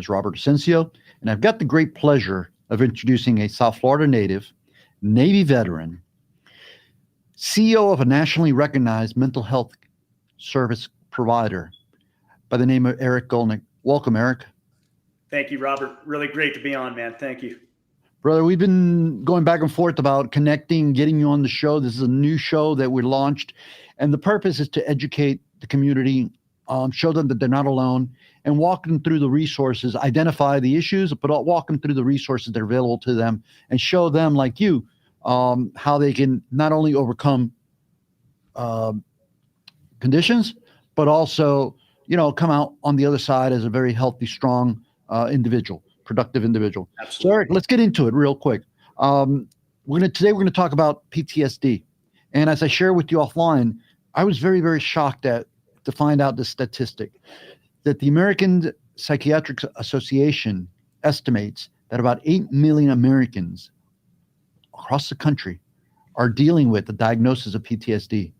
is Robert Asencio, and I've got the great pleasure of introducing a South Florida native, Navy veteran, CEO of a nationally recognized mental health service provider by the name of Eric Golnick. Welcome, Eric. Thank you, Robert. Really great to be on, man. Thank you. Brother, we've been going back and forth about connecting, getting you on the show. This is a new show that we launched, and the purpose is to educate the community, show them that they're not alone, and walk them through the resources, identify the issues, but walk them through the resources that are available to them, and show them, like you, how they can not only overcome conditions, but also, come out on the other side as a very healthy, strong individual, productive individual. Absolutely. So, Eric, let's get into it real quick. Today we're going to talk about PTSD. And as I share with you offline, I was very, very shocked to find out this statistic that the American Psychiatric Association estimates that about 8 million Americans across the country are dealing with the diagnosis of PTSD.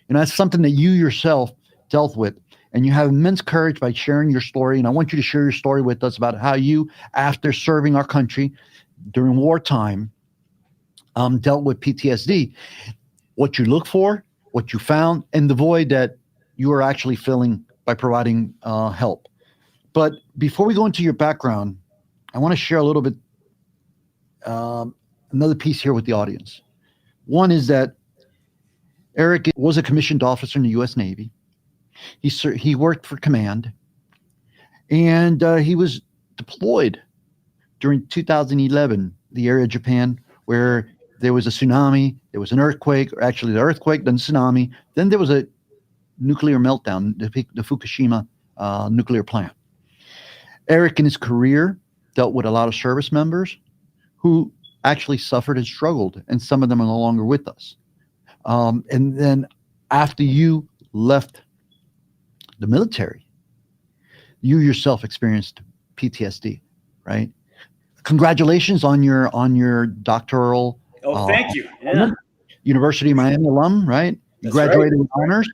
And that's something that you yourself dealt with. And you have immense courage by sharing your story. And I want you to share your story with us about how you, after serving our country during wartime, dealt with PTSD, what you look for, what you found, and the void that you are actually filling by providing help. But before we go into your background, I want to share a little bit, another piece here with the audience. One is that Eric was a commissioned officer in the U.S. Navy. He worked for command, and he was deployed during 2011, the area of Japan where there was a tsunami, there was an earthquake, or actually the earthquake, then tsunami, then there was a nuclear meltdown, the Fukushima nuclear plant. Eric, in his career, dealt with a lot of service members who actually suffered and struggled, and some of them are no longer with us. And then after you left the military, you yourself experienced PTSD, right? Congratulations on your doctoral. Oh, thank you. Yeah. University of Miami alum, right? You graduated with honors.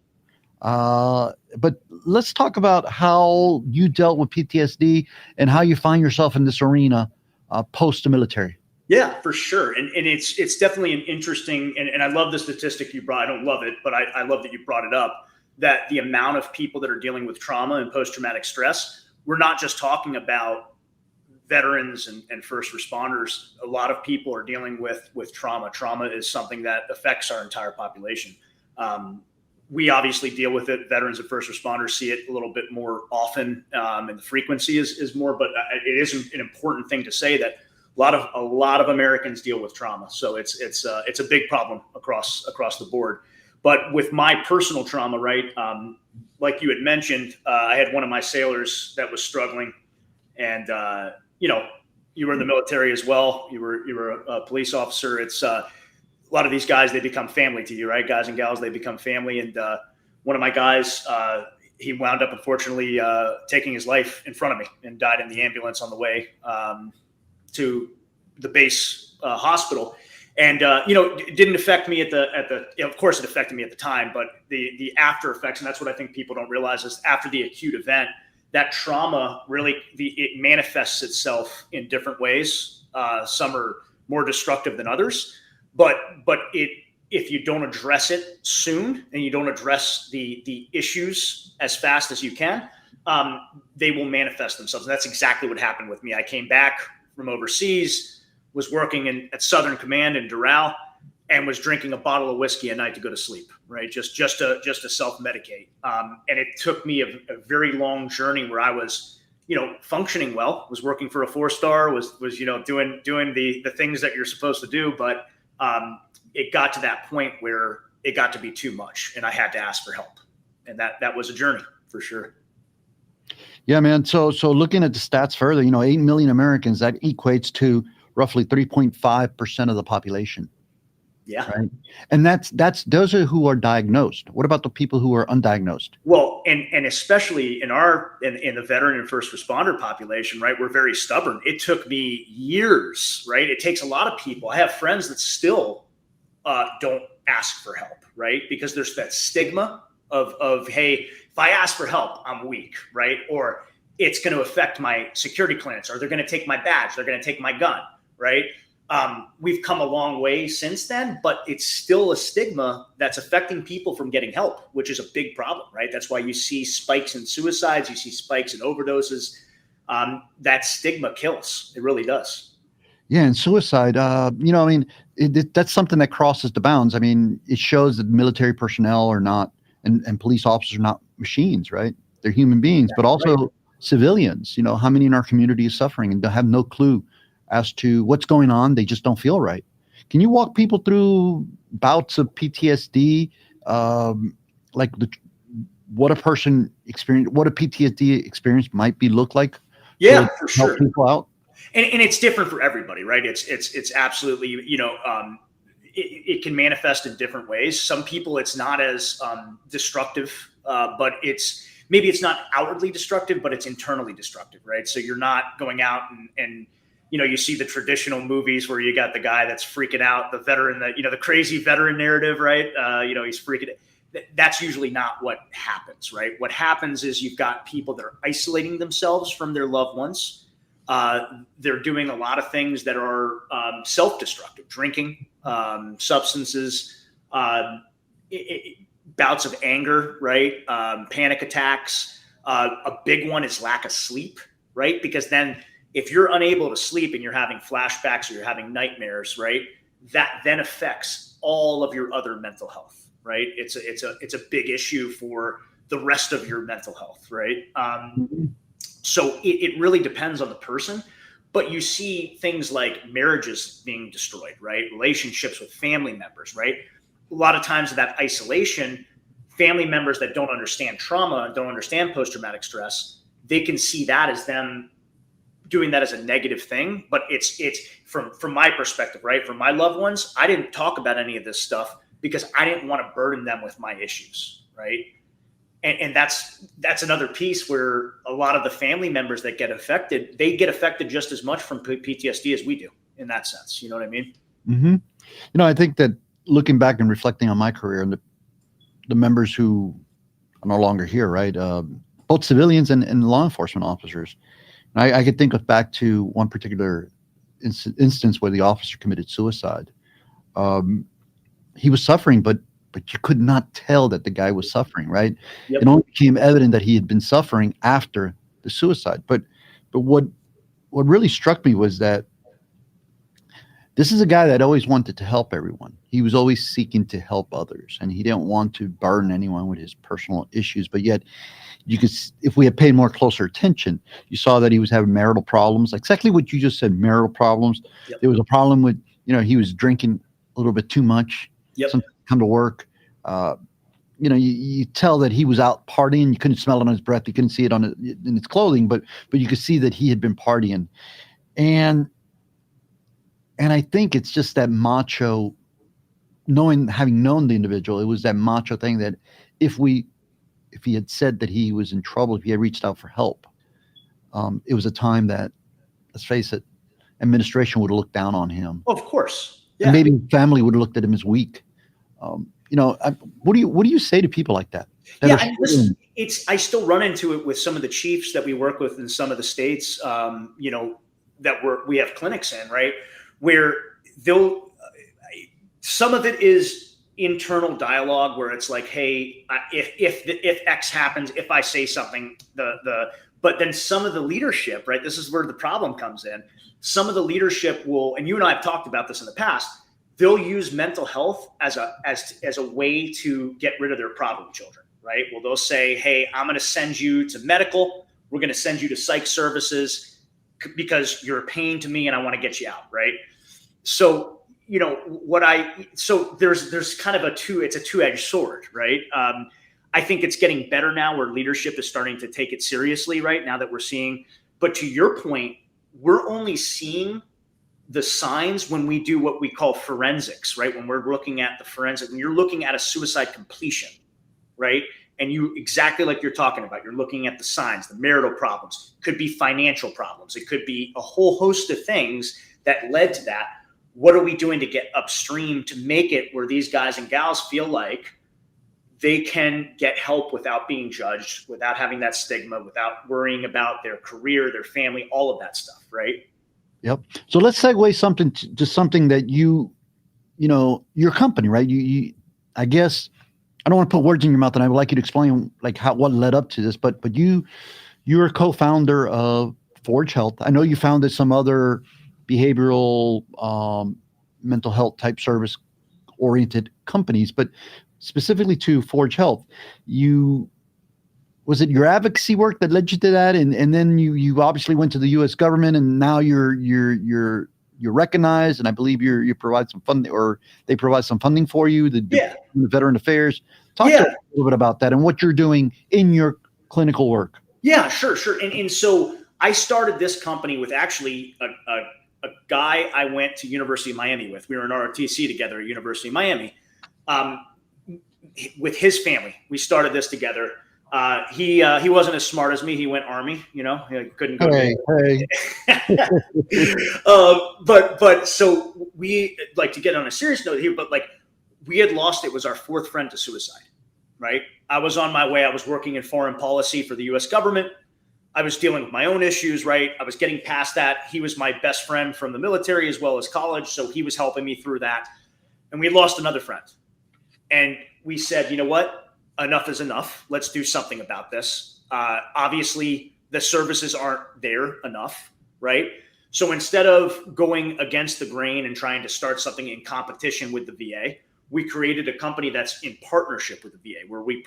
But let's talk about how you dealt with PTSD and how you find yourself in this arena post the military. Yeah, for sure. And it's definitely an interesting, and I love the statistic you brought. I don't love it, but I love that you brought it up, that the amount of people that are dealing with trauma and post-traumatic stress, we're not just talking about veterans and first responders. A lot of people are dealing with trauma. Trauma is something that affects our entire population. We obviously deal with it. Veterans and first responders see it a little bit more often, and the frequency is more, but it is an important thing to say that a lot of Americans deal with trauma. So it's a big problem across the board. But with my personal trauma, right, like you had mentioned, I had one of my sailors that was struggling, and you were in the military as well. You were a police officer. It's a lot of these guys, they become family to you, right? Guys and gals, they become family. And one of my guys, he wound up unfortunately taking his life in front of me and died in the ambulance on the way to the base hospital. And, it didn't affect me of course it affected me at the time, but the after effects, and that's what I think people don't realize, is after the acute event, that trauma really, it manifests itself in different ways. Some are more destructive than others, but if you don't address it soon and you don't address the issues as fast as you can, they will manifest themselves. And that's exactly what happened with me. I came back from overseas, was working at Southern Command in Doral, and was drinking a bottle of whiskey a night to go to sleep, right? Just to self-medicate. And it took me a very long journey where I was, functioning well, was working for a 4-star, was doing the things that you're supposed to do. But it got to that point where it got to be too much, and I had to ask for help. And that was a journey for sure. Yeah, man. So looking at the stats further, 8 million Americans, that equates to roughly 3.5% of the population. Yeah. Right. And that's those are who are diagnosed. What about the people who are undiagnosed? Well, and especially in the veteran and first responder population, right? We're very stubborn. It took me years, right? It takes a lot of people. I have friends that still don't ask for help, right? Because there's that stigma of, hey, if I ask for help, I'm weak, right? Or it's going to affect my security clearance, or they're going to take my badge, they're going to take my gun, right? We've come a long way since then, but it's still a stigma that's affecting people from getting help, which is a big problem, right? That's why you see spikes in suicides, you see spikes in overdoses. That stigma kills. It really does. Yeah, and suicide, that's something that crosses the bounds. I mean, it shows that military personnel are not, and police officers are not machines, right? They're human beings, but also civilians. How many in our community is suffering and have no clue as to what's going on? They just don't feel right. Can you walk people through bouts of PTSD, what a person experience, what a PTSD experience might look like? Yeah, for sure. Help people out. And it's different for everybody, right? It's absolutely, it can manifest in different ways. Some people, it's not as destructive, but maybe it's not outwardly destructive, but it's internally destructive, right? So you're not going out and you see the traditional movies where you got the guy that's freaking out, the veteran, the crazy veteran narrative, right? He's freaking. That's usually not what happens, right? What happens is you've got people that are isolating themselves from their loved ones. They're doing a lot of things that are self-destructive, drinking, substances, bouts of anger, right? Panic attacks. A big one is lack of sleep, right? Because then if you're unable to sleep and you're having flashbacks or you're having nightmares, right? That then affects all of your other mental health, right? It's a big issue for the rest of your mental health, right? So it really depends on the person, but you see things like marriages being destroyed, right? Relationships with family members, right? A lot of times that isolation, family members that don't understand trauma and don't understand post-traumatic stress, they can see that as them doing that as a negative thing. But it's from my perspective, right? For my loved ones, I didn't talk about any of this stuff because I didn't want to burden them with my issues, right? And that's another piece where a lot of the family members that get affected, they get affected just as much from PTSD as we do in that sense. You know what I mean? Mm-hmm. I think that looking back and reflecting on my career and the members who are no longer here, right? Both civilians and law enforcement officers. And I could think back to one particular instance where the officer committed suicide. He was suffering, but you could not tell that the guy was suffering, right? Yep. It only became evident that he had been suffering after the suicide. But what really struck me was that this is a guy that always wanted to help everyone. He was always seeking to help others, and he didn't want to burden anyone with his personal issues. But yet, you could, if we had paid more closer attention, you saw that he was having marital problems, exactly what you just said, marital problems. Yep. There was a problem with, he was drinking a little bit too much. Yep. Sometimes come to work. You tell that he was out partying. You couldn't smell it on his breath. You couldn't see it in his clothing, but you could see that he had been partying. And I think it's just that macho, having known the individual, it was that macho thing that if he had said that he was in trouble, if he had reached out for help, it was a time that, let's face it, administration would have looked down on him. Of course. Yeah. And maybe family would have looked at him as weak. What do you say to people like that? I still run into it with some of the chiefs that we work with in some of the states, that we have clinics in, right? Where some of it is internal dialogue where it's like, hey, if X happens, if I say something, but then some of the leadership, right? This is where the problem comes in. Some of the leadership will, and you and I have talked about this in the past, they'll use mental health as a way to get rid of their problem children, right? Well, they'll say, hey, I'm going to send you to medical. We're going to send you to psych services because you're a pain to me and I want to get you out, right? So, there's kind of it's a two-edged sword, right? I think it's getting better now where leadership is starting to take it seriously, right? Now that we're seeing, but to your point, we're only seeing the signs when we do what we call forensics, right? When we're looking at the forensic, when you're looking at a suicide completion, right? And you, exactly like you're talking about, you're looking at the signs, the marital problems, could be financial problems. It could be a whole host of things that led to that. What are we doing to get upstream to make it where these guys and gals feel like they can get help without being judged, without having that stigma, without worrying about their career, their family, all of that stuff, right? Yep. So let's segue something to something that your company, right? You, I guess, I don't want to put words in your mouth, and I would like you to explain like what led up to this. But you're a co-founder of Forge Health. I know you founded some other behavioral, mental health type service oriented companies, but specifically to Forge Health, was it your advocacy work that led you to that? And then you obviously went to the U.S. government, and now you're recognized, and I believe you provide some funding, or they provide some funding for you, the Veteran Affairs. Talk to us a little bit about that and what you're doing in your clinical work. Yeah, sure. And so I started this company with actually a guy I went to University of Miami with. We were in ROTC together at University of Miami. With his family, we started this together. He wasn't as smart as me. He went Army, he couldn't go. Hey. But so we, like, to get on a serious note here, but like, we had lost, it was our fourth friend to suicide, right? I was on my way. I was working in foreign policy for the US government. I was dealing with my own issues, right? I was getting past that. He was my best friend from the military as well as college. So he was helping me through that. And we lost another friend. And we said, you know what? Enough is enough. Let's do something about this. Obviously, the services aren't there enough, right? So instead of going against the grain and trying to start something in competition with the VA, we created a company that's in partnership with the VA, where we're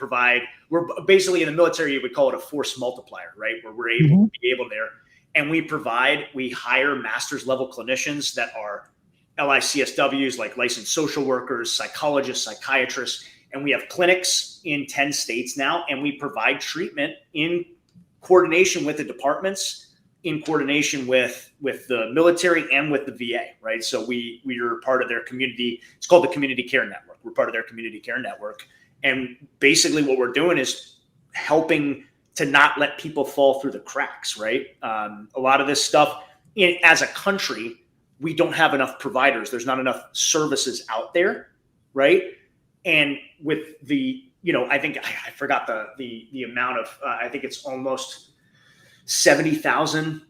basically, in the military, you would call it a force multiplier, right? Where we're able to be able there. And we hire master's level clinicians that are LICSWs, like licensed social workers, psychologists, psychiatrists, and we have clinics in 10 states now, and we provide treatment in coordination with the departments, in coordination with the military and with the VA, right? So we are part of their community. It's called the Community Care Network. We're part of their Community Care Network. And basically what we're doing is helping to not let people fall through the cracks, right? A lot of this stuff, as a country, we don't have enough providers. There's not enough services out there, right? And with the, I think I forgot the amount of, I think it's almost 70,000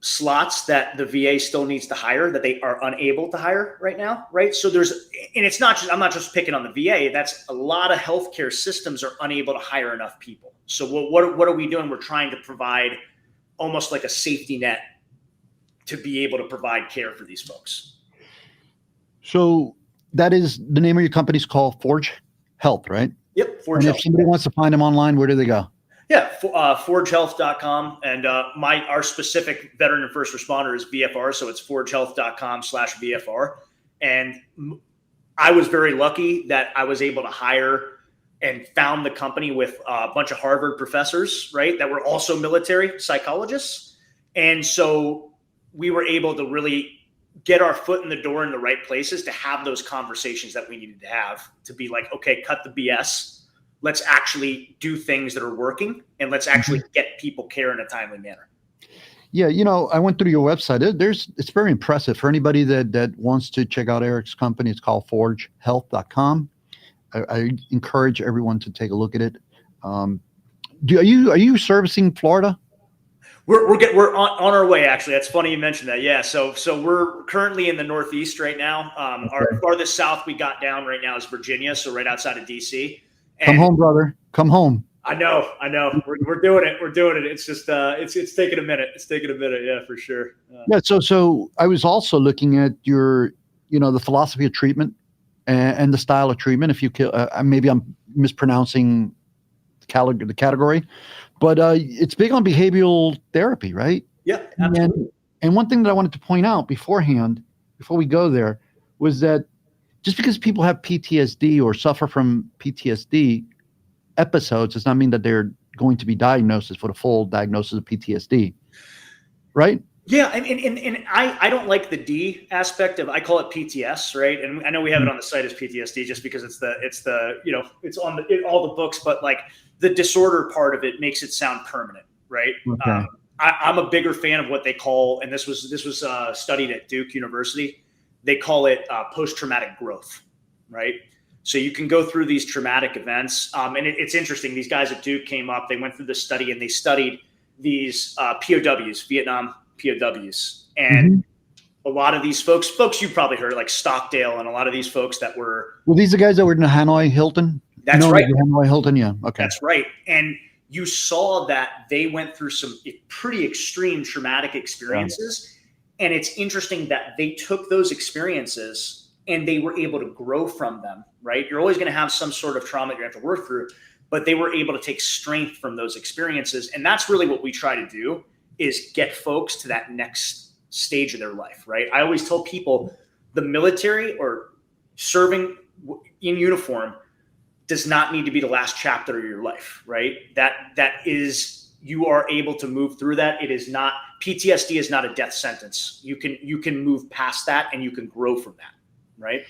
slots that the VA still needs to hire, that they are unable to hire right now, right? So and it's not just, I'm not just picking on the VA. That's a lot of healthcare systems are unable to hire enough people. So what are we doing? We're trying to provide almost like a safety net to be able to provide care for these folks. So that is the name of your company's called Forge Health, right? Yep. Forge and Health. If somebody wants to find them online, where do they go? Yeah, forgehealth.com. And our specific veteran and first responder is VFR. So it's forgehealth.com/VFR. And I was very lucky that I was able to hire and found the company with a bunch of Harvard professors, right, that were also military psychologists. And so we were able to really get our foot in the door in the right places to have those conversations that we needed to have, to be like, okay, cut the BS. Let's actually do things that are working, and let's actually get people care in a timely manner. Yeah, I went through your website. It's very impressive for anybody that wants to check out Eric's company. It's called forgehealth.com. I encourage everyone to take a look at it. Are you servicing Florida? We're on our way, actually. That's funny you mentioned that. Yeah. So we're currently in the Northeast right now. Our farthest south we got down right now is Virginia. So right outside of DC. Come home, brother. Come home. I know. We're doing it. It's just, it's taking a minute. Yeah, for sure. Yeah. So I was also looking at your, the philosophy of treatment and the style of treatment. If you maybe I'm mispronouncing the category, but it's big on behavioral therapy, right? Yeah, absolutely. And one thing that I wanted to point out before we go there, was that just because people have PTSD or suffer from PTSD episodes does not mean that they're going to be diagnosed with a full diagnosis of PTSD, right? Yeah, and I don't like the D aspect of, I call it PTS, right? And I know we have it on the site as PTSD just because it's on all the books, but like the disorder part of it makes it sound permanent, right? Okay. I'm a bigger fan of what they call, and this was studied at Duke University. They call it post-traumatic growth, right? So you can go through these traumatic events. And it's interesting. These guys at Duke came up, they went through this study and they studied these POWs, Vietnam POWs. And a lot of these folks you've probably heard, like Stockdale, and a lot of these folks that were. Well, these are guys that were in the Hanoi Hilton? That's right. Hanoi Hilton, yeah. Okay. That's right. And you saw that they went through some pretty extreme traumatic experiences. Yeah. And it's interesting that they took those experiences and they were able to grow from them, right? You're always going to have some sort of trauma you have to work through, but they were able to take strength from those experiences. And that's really what we try to do, is get folks to that next stage of their life, right? I always tell people the military or serving in uniform does not need to be the last chapter of your life, right? That is, you are able to move through that. It is not, PTSD is not a death sentence. You can move past that and you can grow from that, right?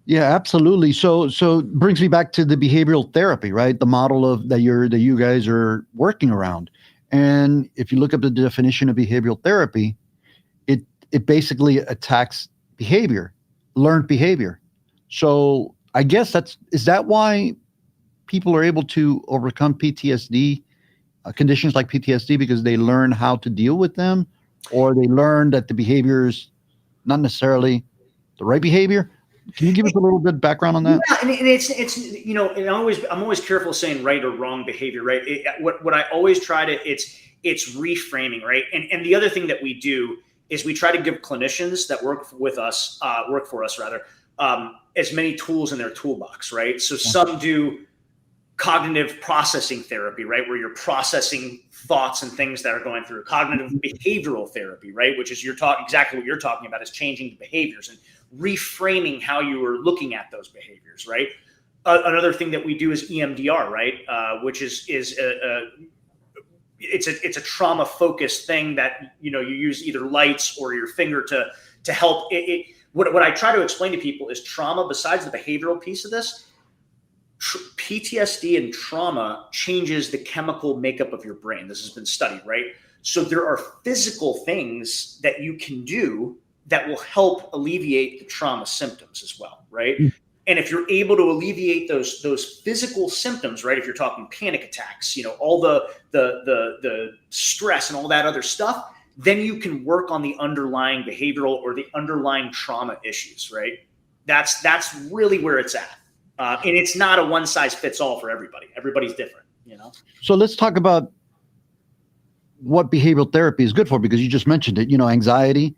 Yeah, absolutely. So it brings me back to the behavioral therapy, right? The model of that you guys are working around. And if you look up the definition of behavioral therapy, it basically attacks behavior, learned behavior. So I guess is that why people are able to overcome PTSD, conditions like PTSD, because they learn how to deal with them, or they learn that the behavior is not necessarily the right behavior? Can you give us a little bit of background on that? Yeah, and it's and I'm always careful saying right or wrong behavior, right? What I always try to, it's reframing, right? And the other thing that we do is we try to give clinicians that work for us as many tools in their toolbox, right? So some do cognitive processing therapy, right? Where you're processing thoughts and things that are going through. Cognitive behavioral therapy, right? Which is exactly what you're talking about, is changing the behaviors and reframing how you are looking at those behaviors, right? Another thing that we do is EMDR, right? Which is it's a trauma focused thing that, you use either lights or your finger to help it. What I try to explain to people is trauma, besides the behavioral piece of this, PTSD and trauma changes the chemical makeup of your brain. This has been studied, right? So there are physical things that you can do that will help alleviate the trauma symptoms as well, right? Mm-hmm. And if you're able to alleviate those physical symptoms, right? If you're talking panic attacks, all the stress and all that other stuff, then you can work on the underlying behavioral or the underlying trauma issues, right? That's really where it's at. And it's not a one size fits all for everybody. Everybody's different, So let's talk about what behavioral therapy is good for, because you just mentioned it, anxiety,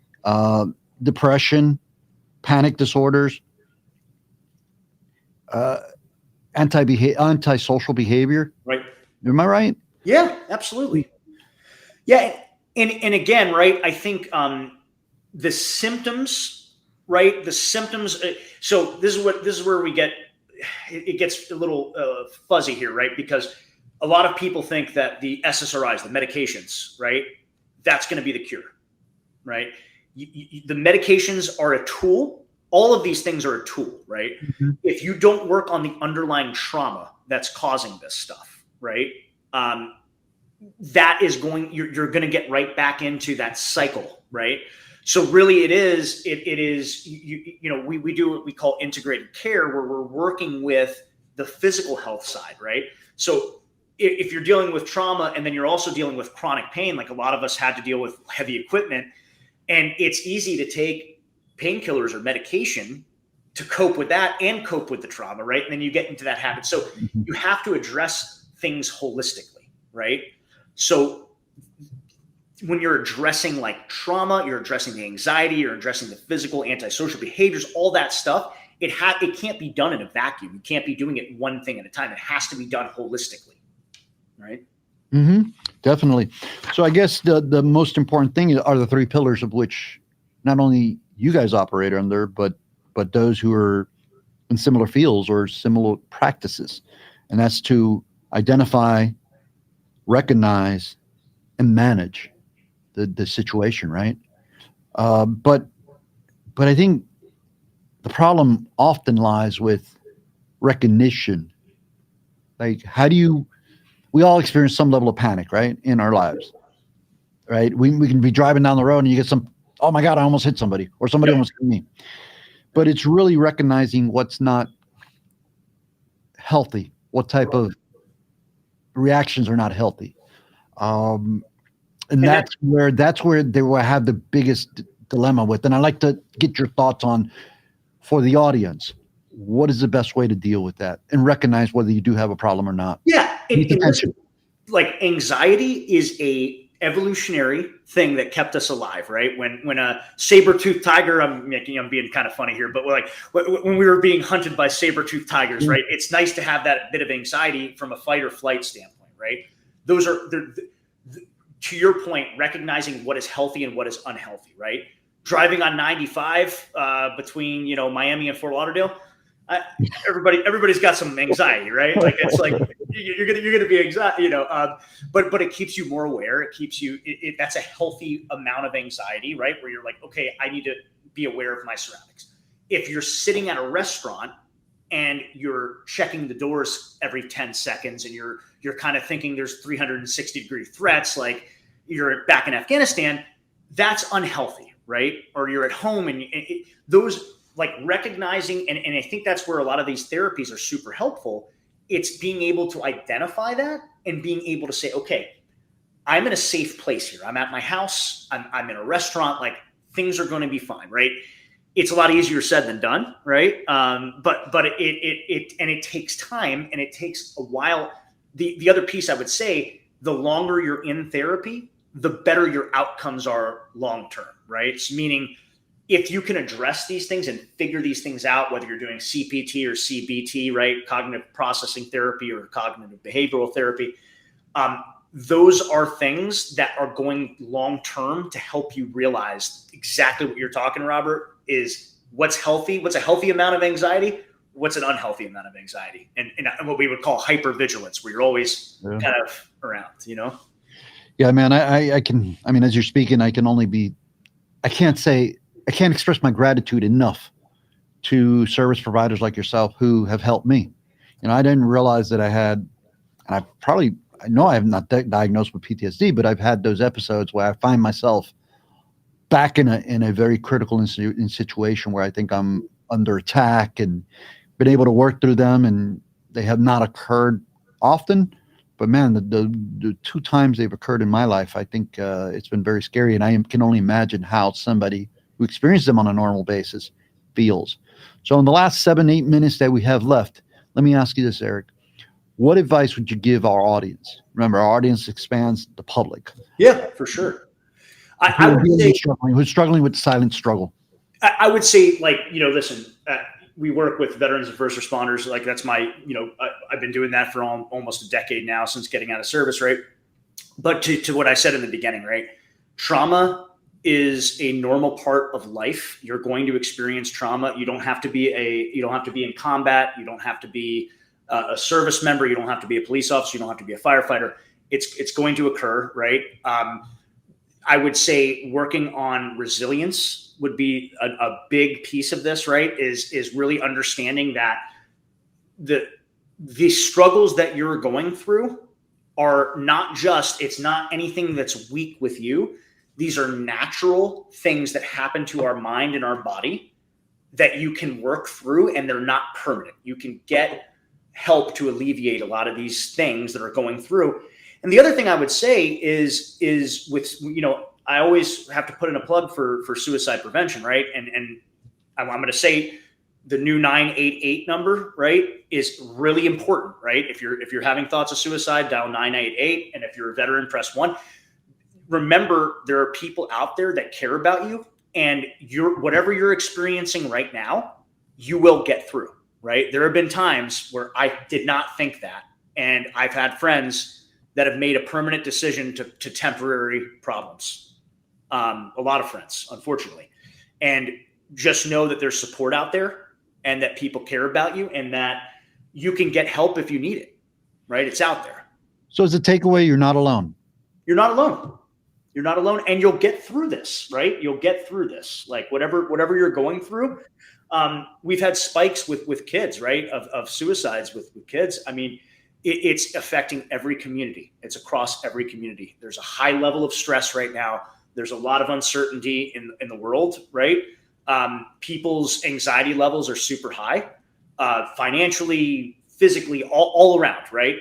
depression, panic disorders, antisocial behavior. Right. Am I right? Yeah, absolutely. Yeah. And again, right, I think the symptoms, right? The symptoms. So this is where we get, it gets a little fuzzy here, right? Because a lot of people think that the SSRIs, the medications, right, that's going to be the cure, right? The medications are a tool. All of these things are a tool, right? Mm-hmm. If you don't work on the underlying trauma that's causing this stuff, right? That is you're going to get right back into that cycle, right? So really it is, we do what we call integrated care, where we're working with the physical health side, right? So if you're dealing with trauma and then you're also dealing with chronic pain, like a lot of us had to deal with heavy equipment, and it's easy to take painkillers or medication to cope with that and cope with the trauma, right? And then you get into that habit. So you have to address things holistically, right? So when you're addressing like trauma, you're addressing the anxiety, you're addressing the physical, antisocial behaviors, all that stuff, it can't be done in a vacuum. You can't be doing it one thing at a time. It has to be done holistically, right? Mm-hmm. Definitely. So I guess the most important thing are the three pillars of which not only you guys operate under, but those who are in similar fields or similar practices. And that's to identify, recognize, and manage the situation, right? But I think the problem often lies with recognition. Like, we all experience some level of panic, right, in our lives, right? We can be driving down the road and you get oh my God, I almost hit somebody, or somebody almost hit me. But it's really recognizing what's not healthy, what type of reactions are not healthy. And that's where they will have the biggest dilemma with. And I'd like to get your thoughts on, for the audience, what is the best way to deal with that and recognize whether you do have a problem or not? Yeah. And listen, like anxiety is a evolutionary thing that kept us alive, right? When a saber-toothed tiger, I'm being kind of funny here, but when we were being hunted by saber-toothed tigers, right? It's nice to have that bit of anxiety from a fight or flight standpoint, right? Those are, to your point, recognizing what is healthy and what is unhealthy, right? Driving on 95 between Miami and Fort Lauderdale, everybody's got some anxiety, right? Like it's like you're gonna be anxiety, but it keeps you more aware. It keeps you. That's a healthy amount of anxiety, right? Where you're like, okay, I need to be aware of my surroundings. If you're sitting at a restaurant and you're checking the doors every 10 seconds and you're kind of thinking there's 360-degree threats, like you're back in Afghanistan, that's unhealthy, right? Or you're at home and those. Like recognizing, and I think that's where a lot of these therapies are super helpful. It's being able to identify that and being able to say, okay, I'm in a safe place here. I'm at my house. I'm in a restaurant. Like things are going to be fine, right? It's a lot easier said than done, right? But it takes time and it takes a while. The other piece I would say, the longer you're in therapy, the better your outcomes are long term, right? So meaning, if you can address these things and figure these things out, whether you're doing CPT or CBT, right, cognitive processing therapy or cognitive behavioral therapy, those are things that are going long-term to help you realize exactly what you're talking, Robert, is what's healthy, what's a healthy amount of anxiety, what's an unhealthy amount of anxiety, and what we would call hypervigilance, where you're always kind of around, Yeah, man, as you're speaking, I can't express my gratitude enough to service providers like yourself who have helped me. I didn't realize that I had, and I know I have not diagnosed with PTSD, but I've had those episodes where I find myself back in a very critical situation where I think I'm under attack, and been able to work through them, and they have not occurred often. But man, the two times they've occurred in my life, I think it's been very scary, and I can only imagine how somebody who experiences them on a normal basis feels. So in the last 7-8 minutes that we have left, let me ask you this, Eric. What advice would you give our audience? Remember, our audience expands the public. Yeah, for sure. I would say who's struggling with silent struggle. I would say, like, listen, we work with veterans and first responders. Like that's my, I've been doing that for almost a decade now since getting out of service, right? But to what I said in the beginning, right? Trauma is a normal part of life. You're going to experience trauma. You don't have to be in combat. You don't have to be a service member. You don't have to be a police officer. You don't have to be a firefighter. It's going to occur, right? I would say working on resilience would be a big piece of this, right? Is really understanding that the struggles that you're going through are not just, it's not anything that's weak with you. These are natural things that happen to our mind and our body that you can work through, and they're not permanent. You can get help to alleviate a lot of these things that are going through. And the other thing I would say is with, I always have to put in a plug for suicide prevention, right? And I'm going to say the new 988 number, right, is really important, right? If you're having thoughts of suicide, dial 988, and if you're a veteran, press 1. Remember, there are people out there that care about you, and whatever you're experiencing right now, you will get through, right? There have been times where I did not think that, and I've had friends that have made a permanent decision to temporary problems. A lot of friends, unfortunately. And just know that there's support out there and that people care about you and that you can get help if you need it, right? It's out there. So as a takeaway, you're not alone. You're not alone. You're not alone, and you'll get through this, right? You'll get through this. Like whatever you're going through. We've had spikes with kids, right? Of suicides with kids. I mean, it's affecting every community. It's across every community. There's a high level of stress right now. There's a lot of uncertainty in the world, right? People's anxiety levels are super high, financially, physically, all around, right?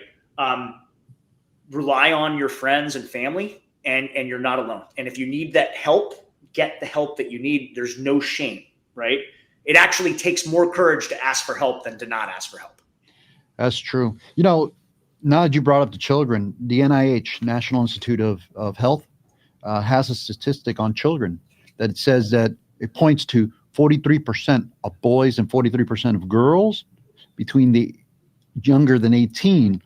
Rely on your friends and family, and you're not alone. And if you need that help, get the help that you need. There's no shame, right? It actually takes more courage to ask for help than to not ask for help. That's true. Now that you brought up the children, the NIH, National Institute of Health, has a statistic on children that it says that it points to 43% of boys and 43% of girls between the younger than 18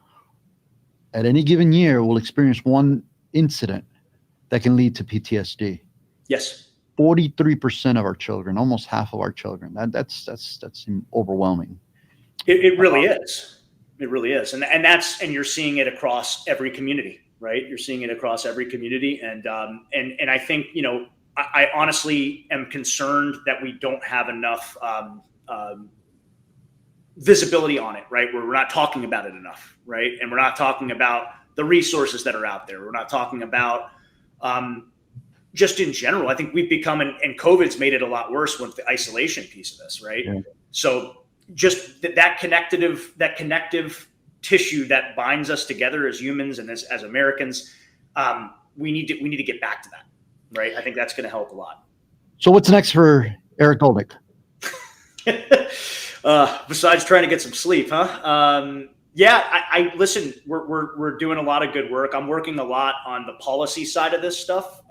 at any given year will experience one incident that can lead to PTSD. Yes. 43% of our children, almost half of our children. That's overwhelming. It really is. It really is. And you're seeing it across every community, right? You're seeing it across every community. And I think, I honestly am concerned that we don't have enough visibility on it, right? Where we're not talking about it enough, right? And we're not talking about the resources that are out there. We're not talking about just in general. I think we've become, and COVID's made it a lot worse with the isolation piece of this, right? Yeah. So just that connective tissue that binds us together as humans and as Americans, we need to get back to that, right? I think that's going to help a lot. So what's next for Eric Golnick? Besides trying to get some sleep, huh? Yeah, I listen, we're doing a lot of good work. I'm working a lot on the policy side of this stuff,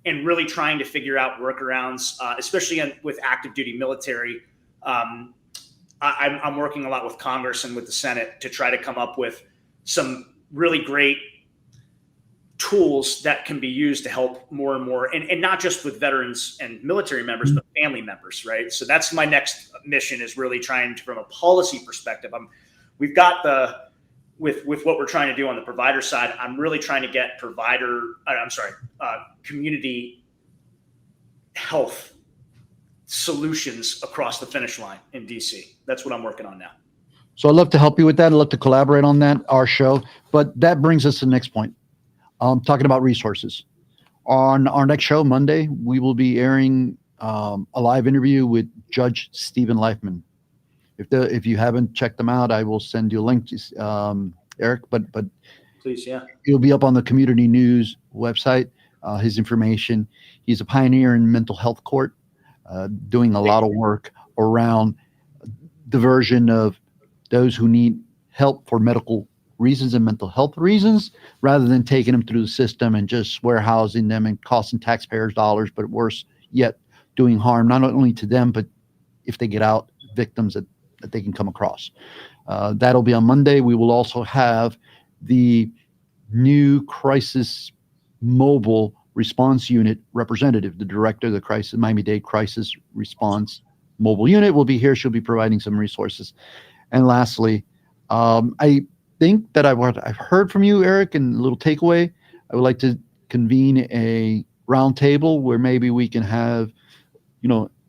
and really trying to figure out workarounds, especially with active duty military. I'm working a lot with Congress and with the Senate to try to come up with some really great tools that can be used to help more and more, and not just with veterans and military members, but family members, right? So that's my next mission, is really trying to, from a policy perspective, we've got with what we're trying to do on the provider side, I'm really trying to get community health solutions across the finish line in DC. That's what I'm working on now. So I'd love to help you with that. I'd love to collaborate on that, our show. But that brings us to the next point. Talking about resources. On our next show, Monday, we will be airing a live interview with Judge Stephen Leifman. If you haven't checked them out, I will send you a link, Eric. But please, yeah, it'll be up on the Community News website. His information. He's a pioneer in mental health court, doing a lot of work around diversion of those who need help for medical reasons and mental health reasons, rather than taking them through the system and just warehousing them and costing taxpayers dollars, but worse yet, doing harm not only to them, but if they get out, victims that they can come across. That'll be on Monday. We will also have the new crisis mobile response unit representative, the director of the Miami-Dade Crisis Response Mobile Unit will be here. She'll be providing some resources. And lastly, I think that I've heard from you, Eric, and a little takeaway. I would like to convene a roundtable where maybe we can have,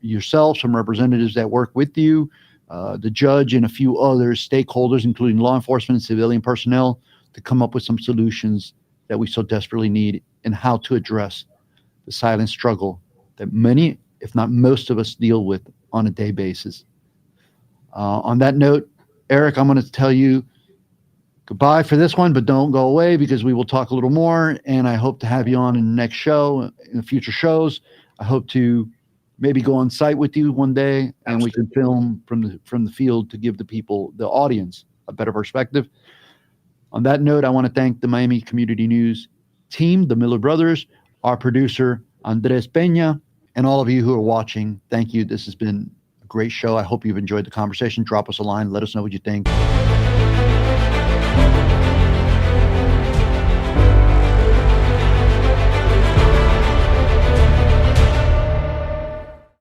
yourself, some representatives that work with you, the judge, and a few other stakeholders, including law enforcement and civilian personnel, to come up with some solutions that we so desperately need, and how to address the silent struggle that many, if not most of us, deal with on a day basis. On that note, Eric, I'm going to tell you goodbye for this one, but don't go away, because we will talk a little more, and I hope to have you on in the next show, in the future shows. I hope to maybe go on site with you one day, and we can film from the field to give the people, the audience, a better perspective. On that note, I want to thank the Miami Community News team, the Miller brothers, our producer, Andres Peña, and all of you who are watching. Thank you. This has been a great show. I hope you've enjoyed the conversation. Drop us a line. Let us know what you think.